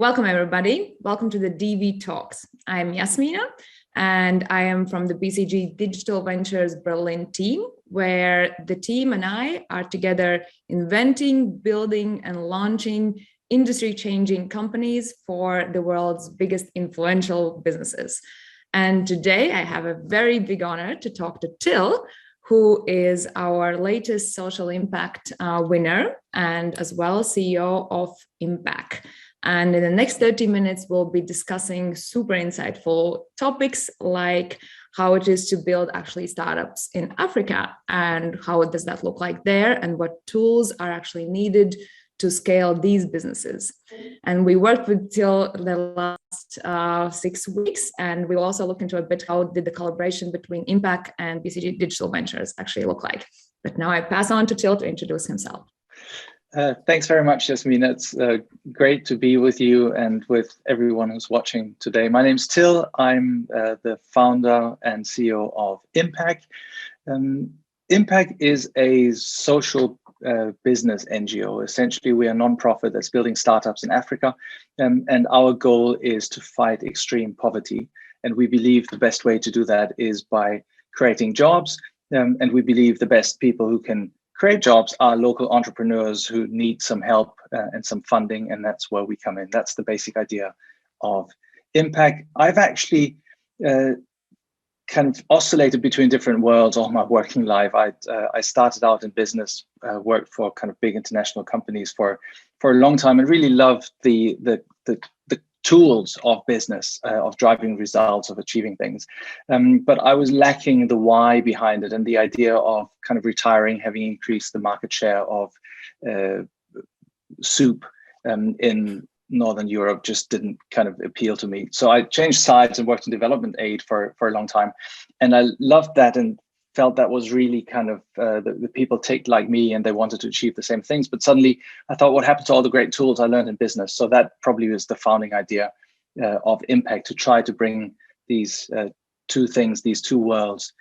Welcome, everybody. Welcome to the DV Talks. I'm Jasmina, and I am from the BCG Digital Ventures Berlin team, where the team and I are together inventing, building, and launching industry-changing companies for the world's biggest influential businesses. And today I have a very big honor to talk to Till, who is our latest social impact winner and as well CEO of Impacc. And in the next 30 minutes, we'll be discussing super insightful topics like how it is to build actually startups in Africa and how does that look like there and what tools are actually needed to scale these businesses. And we worked with Till the last 6 weeks, and we'll also look into a bit how did the collaboration between Impacc and BCG Digital Ventures actually look like. But now I pass on to Till to introduce himself. Thanks very much, Jasmina. It's great to be with you and with everyone who's watching today. My name's Till. I'm the founder and CEO of Impacc. Impacc is a social business NGO. Essentially, we are a non-profit that's building startups in Africa. And our goal is to fight extreme poverty. And we believe the best way to do that is by creating jobs. And we believe the best people who can create jobs are local entrepreneurs who need some help and some funding, and that's where we come in. That's the basic idea of Impacc. I've actually kind of oscillated between different worlds all my working life. I started out in business, worked for kind of big international companies for a long time, and really loved the tools of business, of driving results, of achieving things. But I was lacking the why behind it, and the idea of kind of retiring, having increased the market share of soup in Northern Europe just didn't kind of appeal to me. So I changed sides and worked in development aid for a long time. And I loved that and felt that was really kind of the people ticked like me and they wanted to achieve the same things. But suddenly I thought, what happened to all the great tools I learned in business? So that probably was the founding idea of Impacc, to try to bring these two things, these two worlds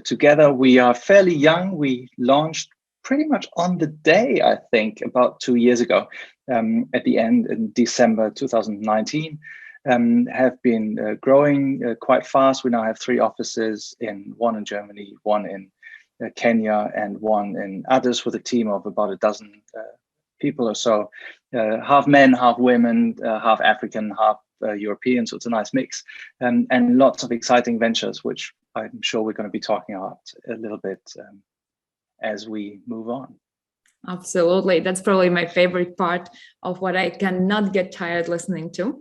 together. We are fairly young. We launched pretty much on the day, I think, about 2 years ago, at the end in December 2019. Have been growing quite fast. We now have 3 offices, one in Germany, one in Kenya, and one in Addis, with a team of about a dozen people or so, half men, half women, half African, half European. So it's a nice mix, and lots of exciting ventures, which I'm sure we're going to be talking about a little bit as we move on. Absolutely. That's probably my favorite part of what I cannot get tired listening to.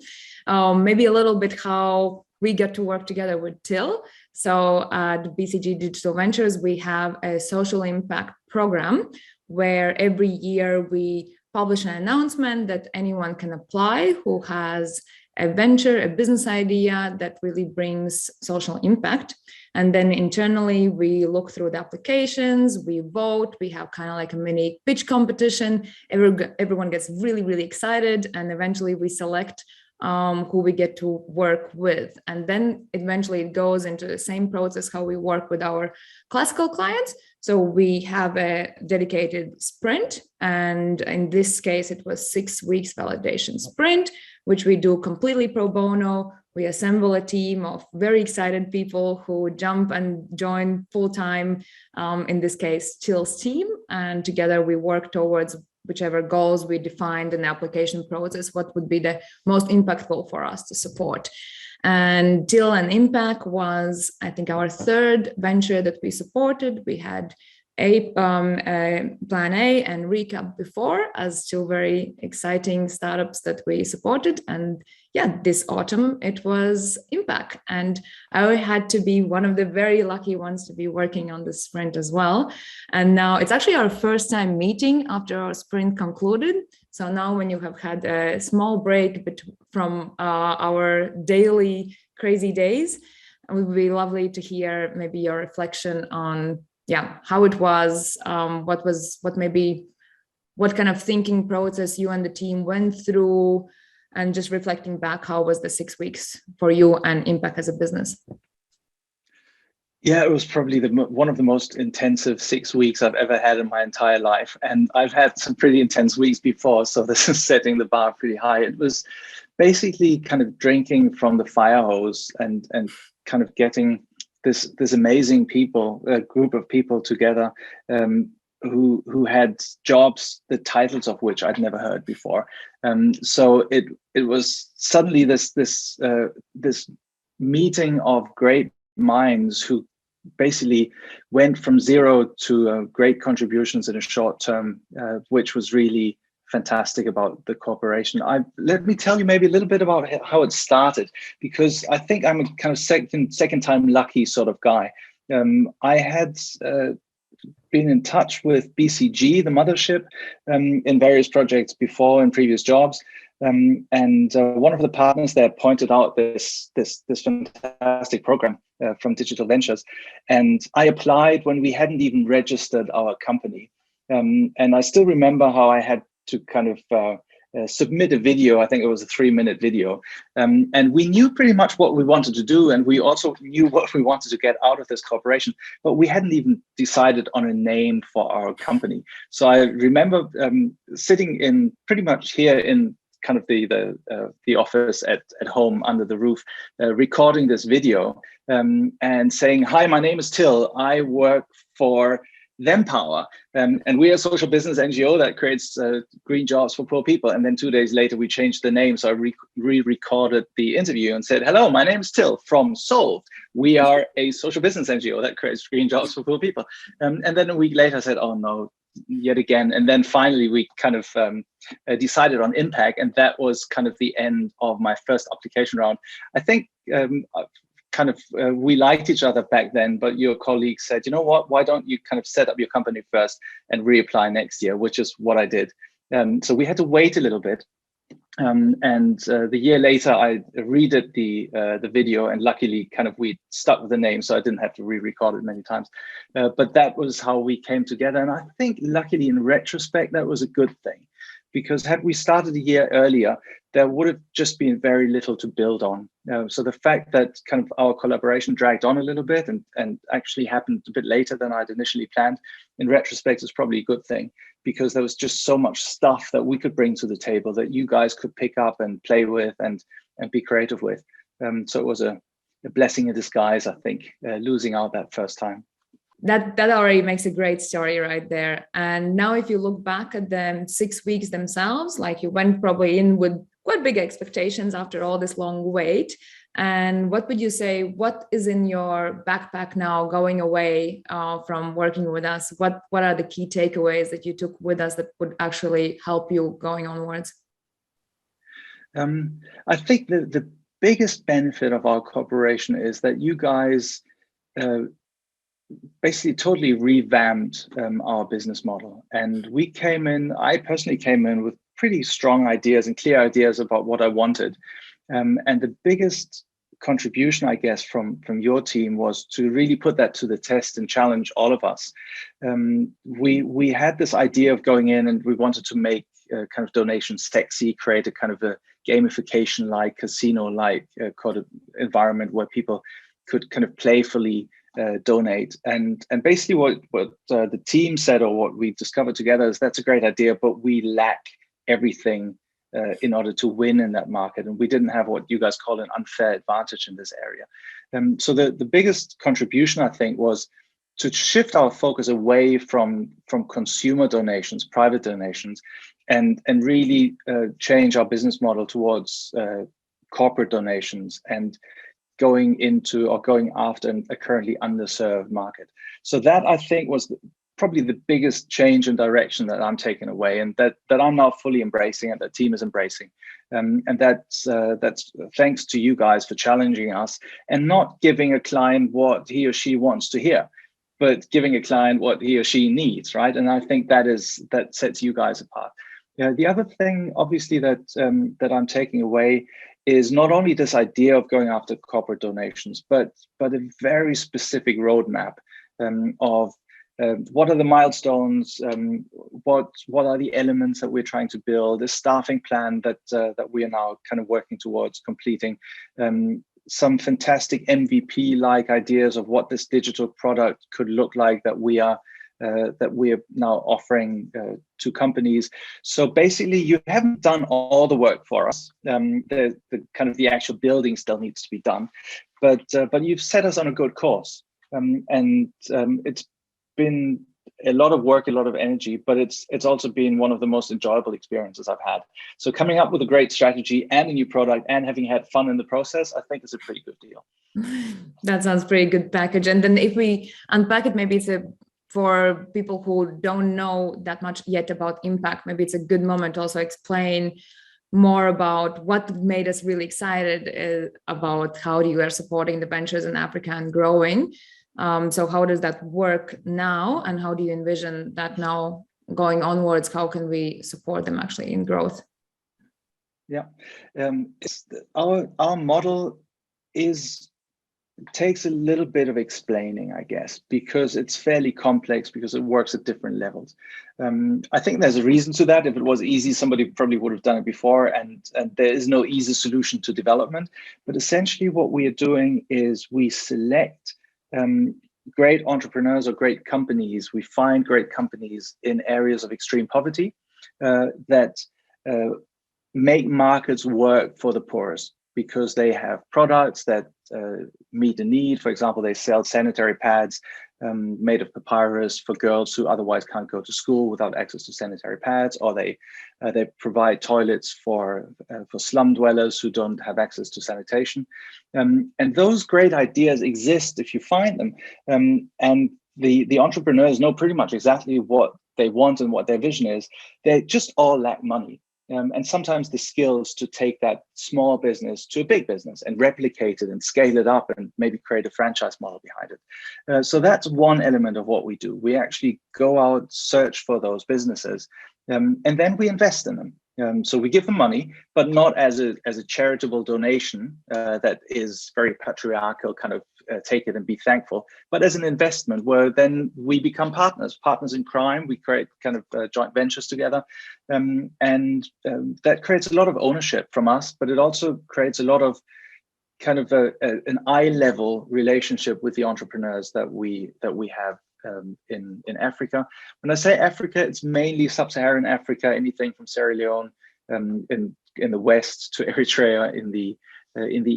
Maybe a little bit how we get to work together with Till. So at BCG Digital Ventures, we have a social impact program where every year we publish an announcement that anyone can apply who has a venture, a business idea that really brings social impact. And then internally, we look through the applications, we vote, we have kind of like a mini pitch competition. Everyone gets really, really excited. And eventually we select who we get to work with. And then eventually it goes into the same process how we work with our classical clients. So we have a dedicated sprint. And in this case, it was 6 weeks validation sprint, which we do completely pro bono. We assemble a team of very excited people who jump and join full-time, in this case, Till's team. And together we work towards whichever goals we defined in the application process, what would be the most impactful for us to support. And Till and Impacc was, I think, our 3rd venture that we supported. We had a plan A and recap before as 2 very exciting startups that we supported. And yeah, this autumn it was Impacc. And I had to be one of the very lucky ones to be working on this sprint as well. And now it's actually our first time meeting after our sprint concluded. So now when you have had a small break from our daily crazy days, it would be lovely to hear maybe your reflection on how it was, what kind of thinking process you and the team went through, and just reflecting back, how was the 6 weeks for you and Impacc as a business? Yeah, it was probably one of the most intensive 6 weeks I've ever had in my entire life. And I've had some pretty intense weeks before, so this is setting the bar pretty high. It was basically kind of drinking from the fire hose and kind of getting this amazing group of people together, who had jobs, the titles of which I'd never heard before. So it was suddenly this meeting of great minds who basically went from zero to great contributions in a short term, which was really fantastic about the corporation. Let me tell you maybe a little bit about how it started, because I think I'm a kind of second time lucky sort of guy. I had been in touch with BCG, the mothership, in various projects before in previous jobs. And one of the partners there pointed out this fantastic program from Digital Ventures. And I applied when we hadn't even registered our company. And I still remember how I had to kind of submit a video. I think it was a 3-minute video. And we knew pretty much what we wanted to do. And we also knew what we wanted to get out of this corporation, but we hadn't even decided on a name for our company. So I remember sitting in pretty much here in kind of the office at home under the roof, recording this video and saying, "Hi, my name is Till. I work for Thempower, and we're a social business NGO that creates green jobs for poor people." And then 2 days later, we changed the name. So I re-recorded the interview and said, "Hello, my name is Till from Solved. We are a social business NGO that creates green jobs for poor people." And then a week later, I said, "Oh no, yet again." And then finally, we kind of decided on Impacc, and that was kind of the end of my first application round. I think we liked each other back then, but your colleague said, "You know what, why don't you kind of set up your company first and reapply next year," which is what I did. So we had to wait a little bit. The year later, I redid the video, and luckily kind of we stuck with the name, so I didn't have to re-record it many times. But that was how we came together. And I think luckily in retrospect, that was a good thing, because had we started a year earlier, there would have just been very little to build on. So the fact that kind of our collaboration dragged on a little bit and actually happened a bit later than I'd initially planned, in retrospect, is probably a good thing, because there was just so much stuff that we could bring to the table that you guys could pick up and play with and be creative with. So it was a blessing in disguise, I think, losing out that first time. That already makes a great story right there. And now if you look back at the 6 weeks themselves, like you went probably in with quite big expectations after all this long wait. And what would you say, what is in your backpack now going away from working with us? What are the key takeaways that you took with us that would actually help you going onwards? I think the biggest benefit of our cooperation is that you guys basically totally revamped our business model. And I personally came in with pretty strong ideas and clear ideas about what I wanted. And the biggest contribution, I guess, from your team was to really put that to the test and challenge all of us. We had this idea of going in, and we wanted to make kind of donations sexy, create a kind of a gamification-like, casino-like environment where people could kind of playfully donate. And basically what the team said, or what we discovered together, is that's a great idea, but we lack everything in order to win in that market. And we didn't have what you guys call an unfair advantage in this area. So the biggest contribution, I think, was to shift our focus away from consumer donations, private donations, and really change our business model towards corporate donations and going into or going after a currently underserved market. So that, I think, was probably the biggest change in direction that I'm taking away, and that I'm now fully embracing, and that team is embracing. And that's thanks to you guys for challenging us and not giving a client what he or she wants to hear, but giving a client what he or she needs, right? And I think that sets you guys apart. The other thing, obviously, that I'm taking away is not only this idea of going after corporate donations, but a very specific roadmap of what are the milestones, what are the elements that we're trying to build, a staffing plan that we are now kind of working towards completing, some fantastic MVP-like ideas of what this digital product could look like that we are that we are now offering to companies. So basically, you haven't done all the work for us. The kind of the actual building still needs to be done, but you've set us on a good course, and it's been a lot of work, a lot of energy, but it's also been one of the most enjoyable experiences I've had. So coming up with a great strategy and a new product and having had fun in the process, I think is a pretty good deal. That sounds pretty good package. And then if we unpack it, maybe for people who don't know that much yet about Impacc, maybe it's a good moment to also explain more about what made us really excited about how you are supporting the ventures in Africa and growing. So how does that work now, and how do you envision that now going onwards? How can we support them actually in growth? Yeah, our model takes a little bit of explaining, I guess, because it's fairly complex, because it works at different levels. I think there's a reason to that. If it was easy, somebody probably would have done it before, and there is no easy solution to development. But essentially what we are doing is we select great entrepreneurs or great companies. We find great companies in areas of extreme poverty that make markets work for the poorest, because they have products that meet a need. For example, they sell sanitary pads made of papyrus for girls who otherwise can't go to school without access to sanitary pads, or they provide toilets for slum dwellers who don't have access to sanitation. And those great ideas exist if you find them. And the entrepreneurs know pretty much exactly what they want and what their vision is. They just all lack money. And sometimes the skills to take that small business to a big business and replicate it and scale it up and maybe create a franchise model behind it. So that's one element of what we do. We actually go out, search for those businesses, and then we invest in them. So we give them money, but not as a charitable donation that is very patriarchal, kind of take it and be thankful, but as an investment where then we become partners in crime. We create kind of joint ventures together, and that creates a lot of ownership from us, but it also creates a lot of kind of an eye-level relationship with the entrepreneurs that we have in Africa. When I say Africa, it's mainly Sub-Saharan Africa, anything from Sierra Leone in the west to Eritrea in the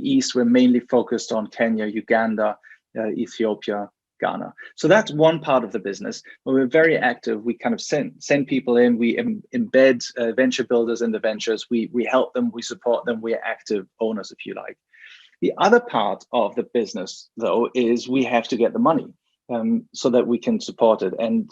east. We're mainly focused on Kenya, Uganda, Ethiopia, Ghana. So that's one part of the business where we're very active. We kind of send people in, we embed venture builders in the ventures, we help them, we support them, we're active owners, if you like. The other part of the business, though, is we have to get the money so that we can support it. And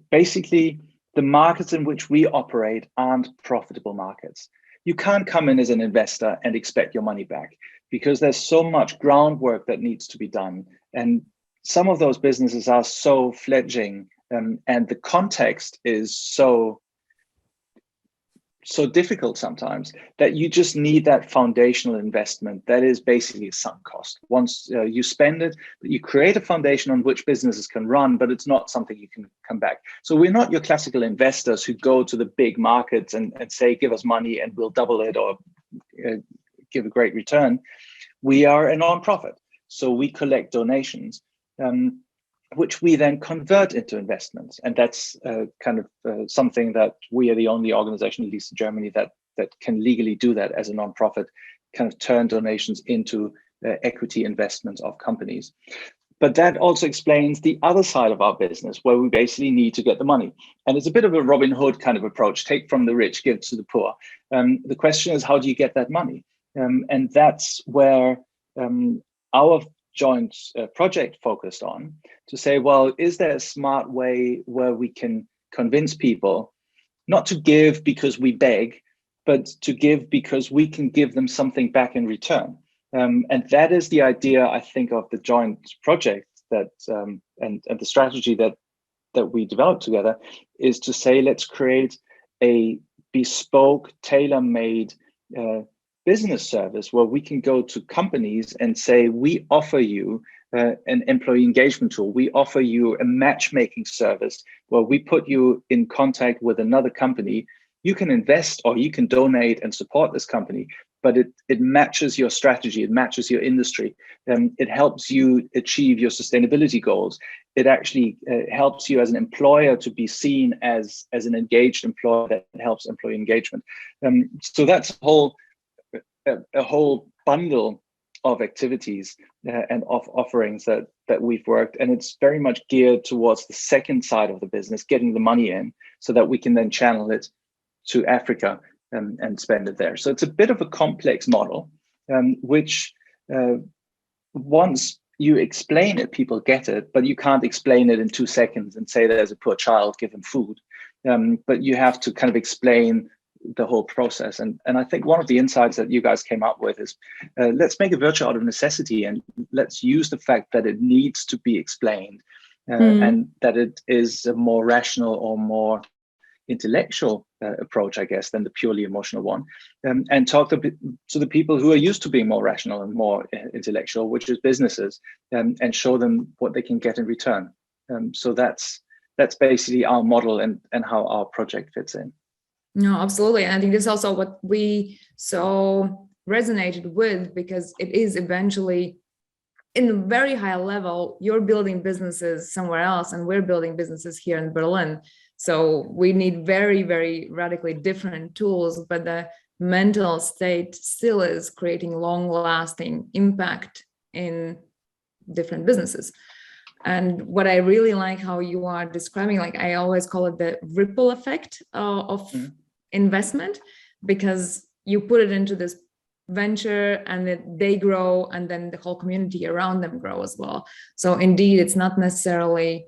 basically, the markets in which we operate aren't profitable markets. You can't come in as an investor and expect your money back, because there's so much groundwork that needs to be done. And some of those businesses are so fledgling, and the context is so difficult sometimes that you just need that foundational investment that is basically a sunk cost. Once you spend it, you create a foundation on which businesses can run, but it's not something you can come back. So we're not your classical investors who go to the big markets and say, give us money and we'll double it or give a great return. We are a non-profit. So we collect donations, which we then convert into investments. And that's kind of something that we are the only organization, at least in Germany, that can legally do that as a nonprofit, kind of turn donations into equity investments of companies. But that also explains the other side of our business, where we basically need to get the money. And it's a bit of a Robin Hood kind of approach, take from the rich, give to the poor. The question is, how do you get that money? And that's where our joint project focused on, to say, well, is there a smart way where we can convince people not to give because we beg, but to give because we can give them something back in return? And that is the idea, I think, of the joint project that and the strategy that we developed together, is to say, let's create a bespoke, tailor-made business service where we can go to companies and say, we offer you an employee engagement tool. We offer you a matchmaking service where we put you in contact with another company. You can invest or you can donate and support this company, but it matches your strategy, it matches your industry, it helps you achieve your sustainability goals. It actually helps you as an employer to be seen as an engaged employer that helps employee engagement. So that's a whole bundle of activities and of offerings that we've worked, and it's very much geared towards the second side of the business, getting the money in so that we can then channel it to Africa and spend it there. So it's a bit of a complex model, which once you explain it, people get it, but you can't explain it in 2 seconds and say there's a poor child, give him food. But you have to kind of explain the whole process. And I think one of the insights that you guys came up with is let's make a virtue out of necessity, and let's use the fact that it needs to be explained and that it is a more rational or more intellectual approach, I guess, than the purely emotional one, and talk to the people who are used to being more rational and more intellectual, which is businesses, and show them what they can get in return. So that's basically our model and how our project fits in. No, absolutely. And I think this is also what we so resonated with, because it is eventually, in a very high level, you're building businesses somewhere else and we're building businesses here in Berlin. So we need very, very radically different tools, but the mental state still is creating long-lasting impact in different businesses. And what I really like how you are describing, like I always call it the ripple effect of investment, because you put it into this venture and they grow, and then the whole community around them grow as well. So indeed, it's not necessarily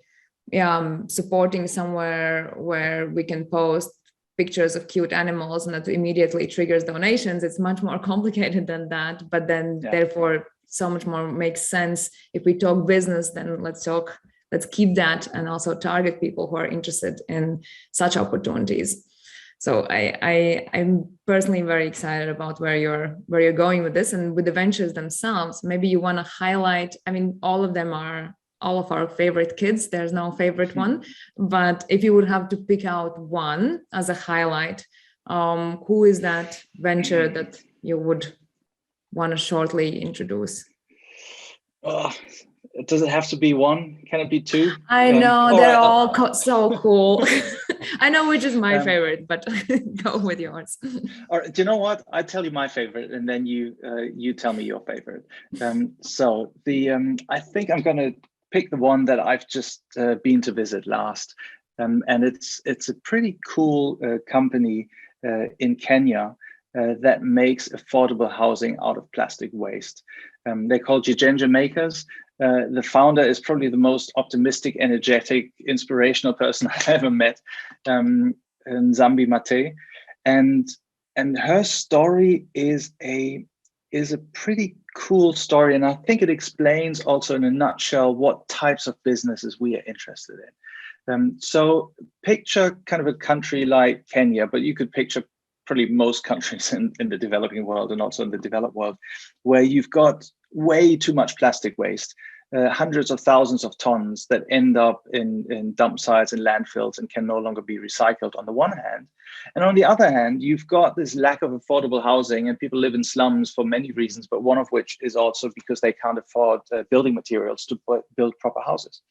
supporting somewhere where we can post pictures of cute animals and that immediately triggers donations. It's much more complicated than that, but then therefore so much more makes sense. If we talk business, then let's keep that and also target people who are interested in such opportunities. So I'm personally very excited about where you're going with this, and with the ventures themselves. Maybe you want to highlight, I mean, all of them are all of our favorite kids. There's no favorite one, but if you would have to pick out one as a highlight, who is that venture that you would want to shortly introduce? Does it have to be one? Can it be two? I know they're all so cool. I know which is my favorite, but go with yours. All right, do you know what? I tell you my favorite, and then you tell me your favorite. So I think I'm going to pick the one that I've just been to visit last, and it's a pretty cool company in Kenya that makes affordable housing out of plastic waste. They're called Ginger Makers. The founder is probably the most optimistic, energetic, inspirational person I've ever met, Nzambi Mate, and her story is a pretty cool story, and I think it explains also in a nutshell what types of businesses we are interested in. So picture kind of a country like Kenya, but you could picture probably most countries in the developing world and also in the developed world, where you've got way too much plastic waste, hundreds of thousands of tons that end up in dump sites and landfills and can no longer be recycled on the one hand. And on the other hand, you've got this lack of affordable housing, and people live in slums for many reasons, but one of which is also because they can't afford building materials to build proper houses.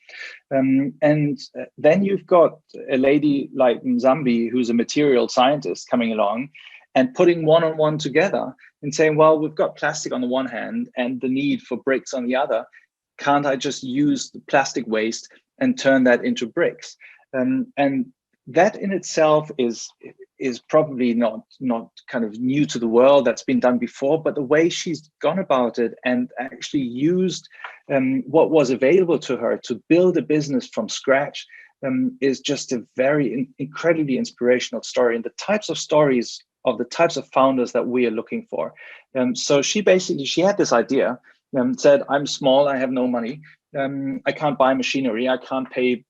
And then you've got a lady like Nzambi, who's a material scientist, coming along and putting one on one together and saying, well, we've got plastic on the one hand and the need for bricks on the other. Can't I just use the plastic waste and turn that into bricks? And that in itself is probably not kind of new to the world. That's been done before, but the way she's gone about it and actually used what was available to her to build a business from scratch is just a very incredibly inspirational story, and the types of stories of the types of founders that we are looking for. So she had this idea, said, I'm small, I have no money, I can't buy machinery, I can't pay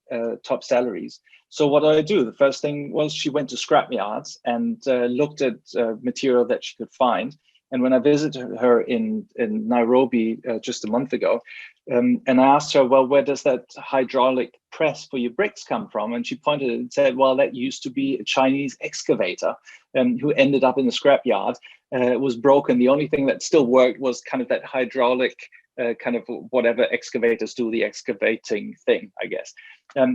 top salaries. So what do? The first thing was she went to scrap yards and looked at material that she could find And when I visited her in Nairobi just a month ago, and I asked her, well, where does that hydraulic press for your bricks come from? And she pointed and said, well, that used to be a Chinese excavator who ended up in the scrapyard. It was broken. The only thing that still worked was kind of that hydraulic kind of whatever excavators do, the excavating thing, I guess.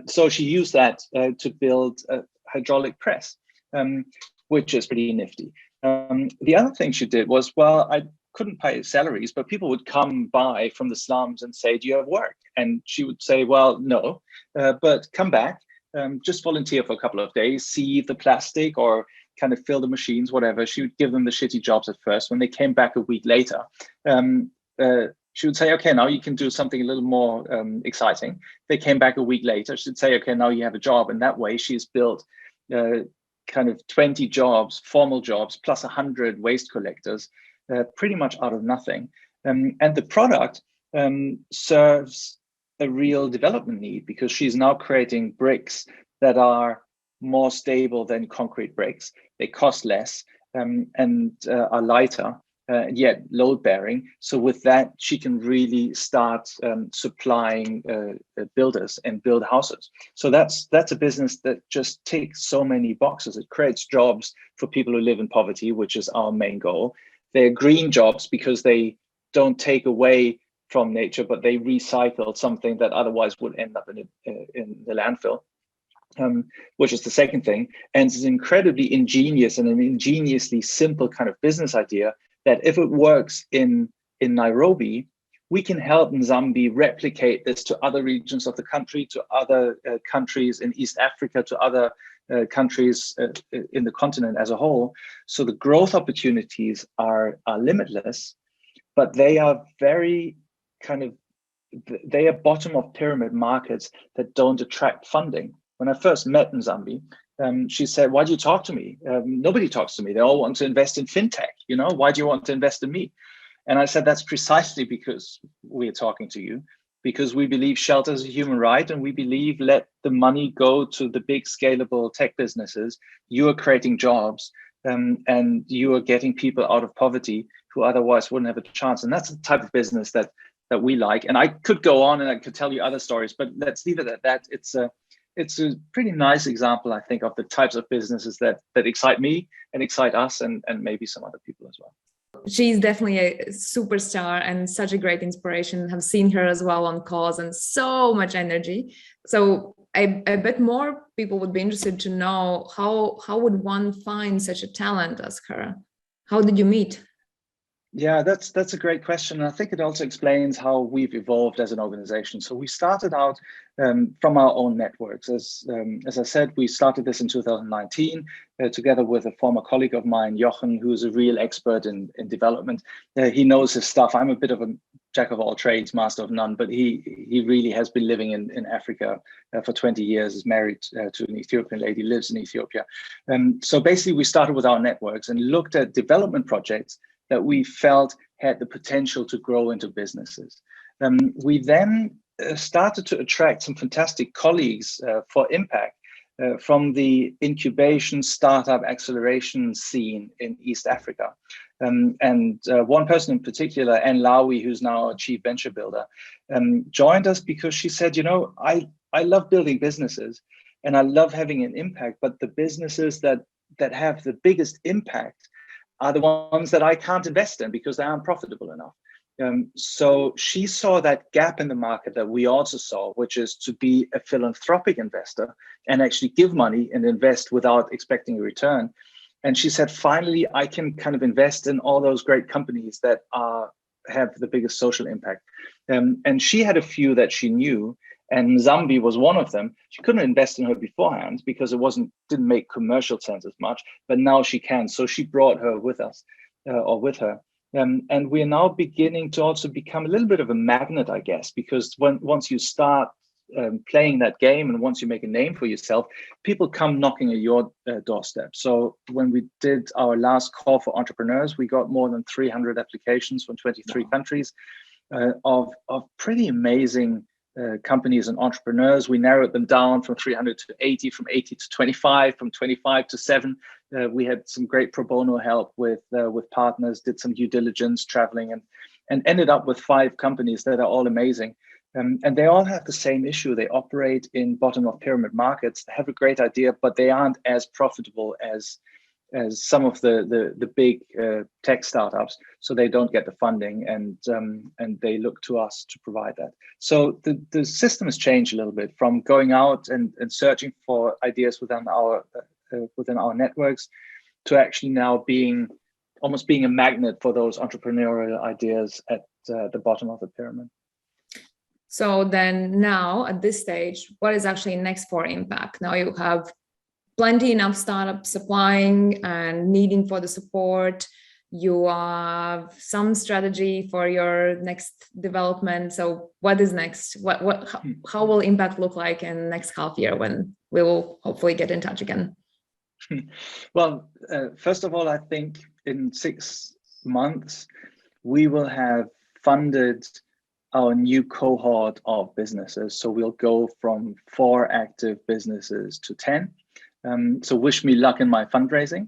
So she used that to build a hydraulic press, which is pretty nifty. The other thing she did was, well, I couldn't pay salaries, but people would come by from the slums and say, do you have work? And she would say, well, no, but come back, just volunteer for a couple of days, see the plastic or kind of fill the machines, whatever. She would give them the shitty jobs at first. When they came back a week later, she would say, okay, now you can do something a little more exciting. They came back a week later. She'd say, okay, now you have a job. And that way she's built kind of 20 jobs, formal jobs, plus 100 waste collectors, pretty much out of nothing. And the product serves a real development need, because she's now creating bricks that are more stable than concrete bricks. They cost less and are lighter, yet load bearing. So with that, she can really start supplying builders and build houses. So that's a business that just ticks so many boxes. It creates jobs for people who live in poverty, which is our main goal. They're green jobs because they don't take away from nature, but they recycle something that otherwise would end up in the landfill. Which is the second thing. And it's incredibly ingenious and an ingeniously simple kind of business idea that if it works in Nairobi, we can help Nzambi replicate this to other regions of the country, to other countries in East Africa, to other countries in the continent as a whole. So the growth opportunities are limitless, but they are very they are bottom of pyramid markets that don't attract funding. When I first met Nzambi, she said, why do you talk to me? Nobody talks to me. They all want to invest in fintech. You know, why do you want to invest in me? And I said, that's precisely because we're talking to you, because we believe shelter is a human right. And we believe let the money go to the big scalable tech businesses. You are creating jobs and you are getting people out of poverty who otherwise wouldn't have a chance. And that's the type of business that we like. And I could go on and I could tell you other stories, but let's leave it at that. It's a pretty nice example, I think, of the types of businesses that excite me and excite us and maybe some other people as well. She's definitely a superstar and such a great inspiration. I've seen her as well on calls and so much energy. So I bet more people would be interested to know how would one find such a talent as her? How did you meet? Yeah, that's a great question. And I think it also explains how we've evolved as an organization. So we started out from our own networks. As I said, we started this in 2019 together with a former colleague of mine, Jochen, who's a real expert in development. He knows his stuff. I'm a bit of a jack of all trades, master of none, but he really has been living in Africa for 20 years, is married to an Ethiopian lady, lives in Ethiopia. So basically we started with our networks and looked at development projects that we felt had the potential to grow into businesses. We then started to attract some fantastic colleagues for Impacc from the incubation, startup, acceleration scene in East Africa. And one person in particular, Anne Lowy, who's now a chief venture builder, joined us because she said, you know, I love building businesses and I love having an impact, but the businesses that have the biggest impact are the ones that I can't invest in because they aren't profitable enough. So she saw that gap in the market that we also saw, which is to be a philanthropic investor and actually give money and invest without expecting a return. And she said, finally, I can kind of invest in all those great companies that have the biggest social impact. And she had a few that she knew, and Nzambi was one of them. She couldn't invest in her beforehand because it didn't make commercial sense as much, but now she can. So she brought her with us or with her. And we are now beginning to also become a little bit of a magnet, I guess, because once you start playing that game and once you make a name for yourself, people come knocking at your doorstep. So when we did our last call for entrepreneurs, we got more than 300 applications from 23 countries of pretty amazing companies and entrepreneurs. We narrowed them down from 300 to 80, from 80 to 25, from 25 to 7. We had some great pro bono help with partners, did some due diligence, traveling, and ended up with 5 companies that are all amazing. And they all have the same issue. They operate in bottom of pyramid markets, have a great idea, but they aren't as profitable as some of the big tech startups, so they don't get the funding, and they look to us to provide that. So the system has changed a little bit from going out and searching for ideas within our networks to actually now almost being a magnet for those entrepreneurial ideas at the bottom of the pyramid. So then now at this stage, what is actually next for Impacc? Now you have plenty enough startups applying and needing for the support. You have some strategy for your next development. So what is next? How will Impacc look like in the next half year when we will hopefully get in touch again? Well, first of all, I think in 6 months, we will have funded our new cohort of businesses. So we'll go from 4 active businesses to 10. So wish me luck in my fundraising,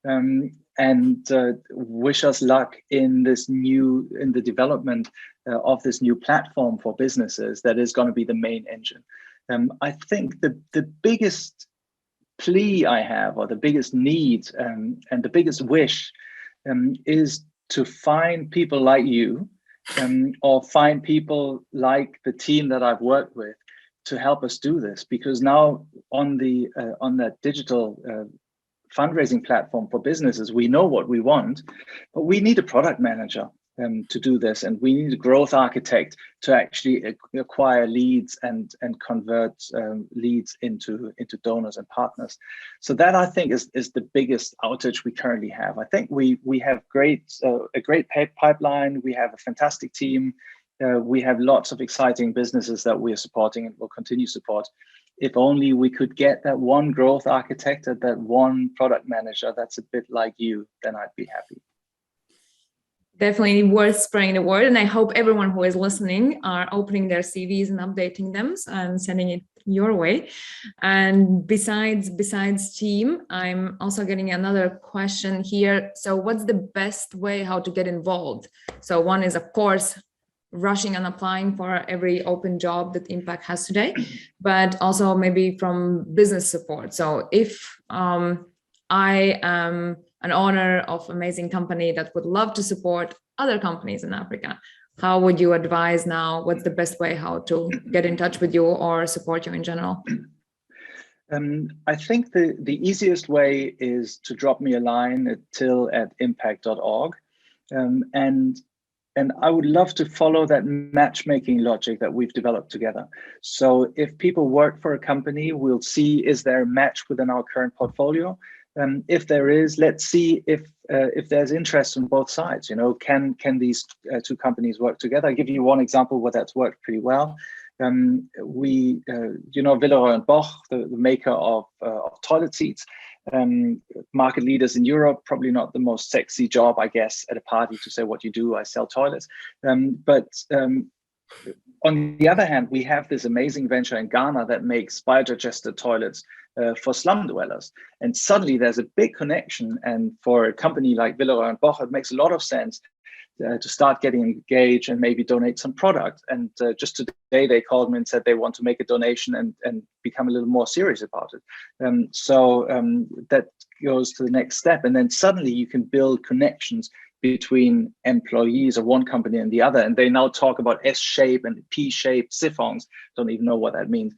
and wish us luck in the development of this new platform for businesses that is going to be the main engine. I think the biggest plea I have, or the biggest need, and the biggest wish, is to find people like you, or find people like the team that I've worked with to help us do this. Because now on that digital fundraising platform for businesses, we know what we want, but we need a product manager to do this, and we need a growth architect to actually acquire leads and convert leads into donors and partners. So that, I think, is the biggest outage we currently have. I think we have a great pipeline. We have a fantastic team. We have lots of exciting businesses that we are supporting and will continue to support. If only we could get that one growth architect and that one product manager that's a bit like you, then I'd be happy. Definitely worth spreading the word. And I hope everyone who is listening are opening their CVs and updating them and sending it your way. And besides team, I'm also getting another question here. So what's the best way how to get involved? So one is, of course, rushing and applying for every open job that Impacc has today, but also maybe from business support. So if I am an owner of amazing company that would love to support other companies in Africa, how would you advise now? What's the best way how to get in touch with you or support you in general? I think the easiest way is to drop me a line at till@impacc.org. And I would love to follow that matchmaking logic that we've developed together. So if people work for a company, we'll see, is there a match within our current portfolio? If there is, let's see if there's interest on both sides. You know, can these 2 companies work together? I'll give you one example where that's worked pretty well. You know, Villeroy & Boch, the maker of toilet seats, market leaders in Europe. Probably not the most sexy job, I guess, at a party to say what you do. I sell toilets, but on the other hand, we have this amazing venture in Ghana that makes biodigester toilets for slum dwellers. And suddenly there's a big connection. And for a company like Villeroy & Boch, it makes a lot of sense to start getting engaged and maybe donate some product. And just today they called me and said they want to make a donation and become a little more serious about it. So that goes to the next step. And then suddenly you can build connections between employees of one company and the other. And they now talk about S-shape and P-shaped siphons. Don't even know what that means.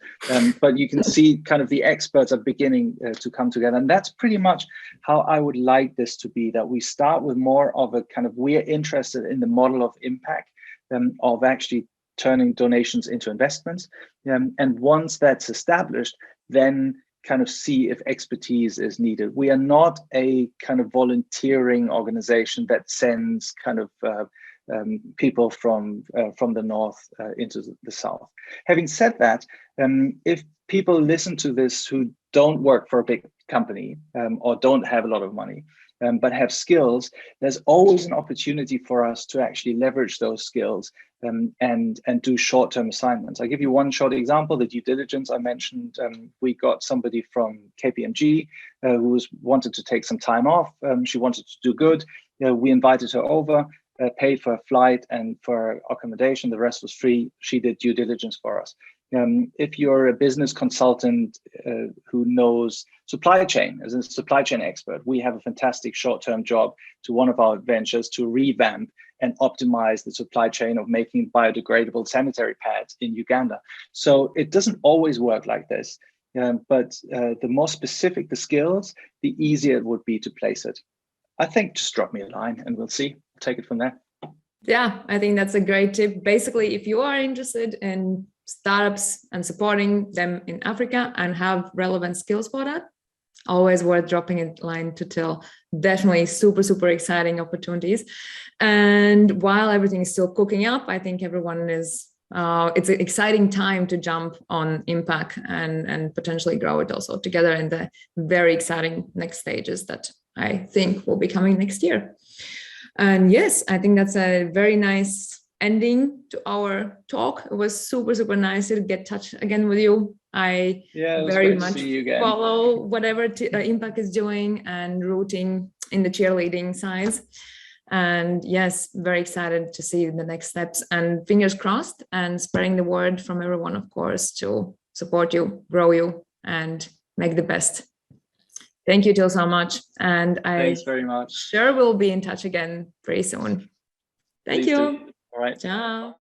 But you can see kind of the experts are beginning to come together. And that's pretty much how I would like this to be, that we start with more of a kind of, we're interested in the model of Impacc, of actually turning donations into investments. And once that's established, then kind of see if expertise is needed. We are not a kind of volunteering organization that sends kind of people from the north into the south. Having said that, if people listen to this who don't work for a big company or don't have a lot of money, but have skills, there's always an opportunity for us to actually leverage those skills and do short-term assignments. I'll give you one short example, the due diligence I mentioned. We got somebody from KPMG who wanted to take some time off. She wanted to do good. We invited her over, paid for a flight and for accommodation. The rest was free. She did due diligence for us. If you're a business consultant who knows supply chain, as a supply chain expert, we have a fantastic short-term job to one of our ventures to revamp and optimize the supply chain of making biodegradable sanitary pads in Uganda. So it doesn't always work like this, but the more specific the skills, the easier it would be to place it. I think just drop me a line and we'll see. Take it from there. Yeah, I think that's a great tip. Basically, if you are interested in startups and supporting them in Africa and have relevant skills for that, always worth dropping a line to Till. Definitely super, super exciting opportunities. And while everything is still cooking up, I think everyone is, it's an exciting time to jump on Impacc and potentially grow it also together in the very exciting next stages that I think will be coming next year. And yes, I think that's a very nice ending to our talk. It was super, super nice to get in touch again with you. I very much follow whatever Impacc is doing and rooting in the cheerleading sides. And yes, very excited to see the next steps and fingers crossed and spreading the word from everyone, of course, to support you, grow you, and make the best. Thank you, Till, so much. And thanks very much. Sure we'll be in touch again pretty soon. Thank you. All right. Ciao.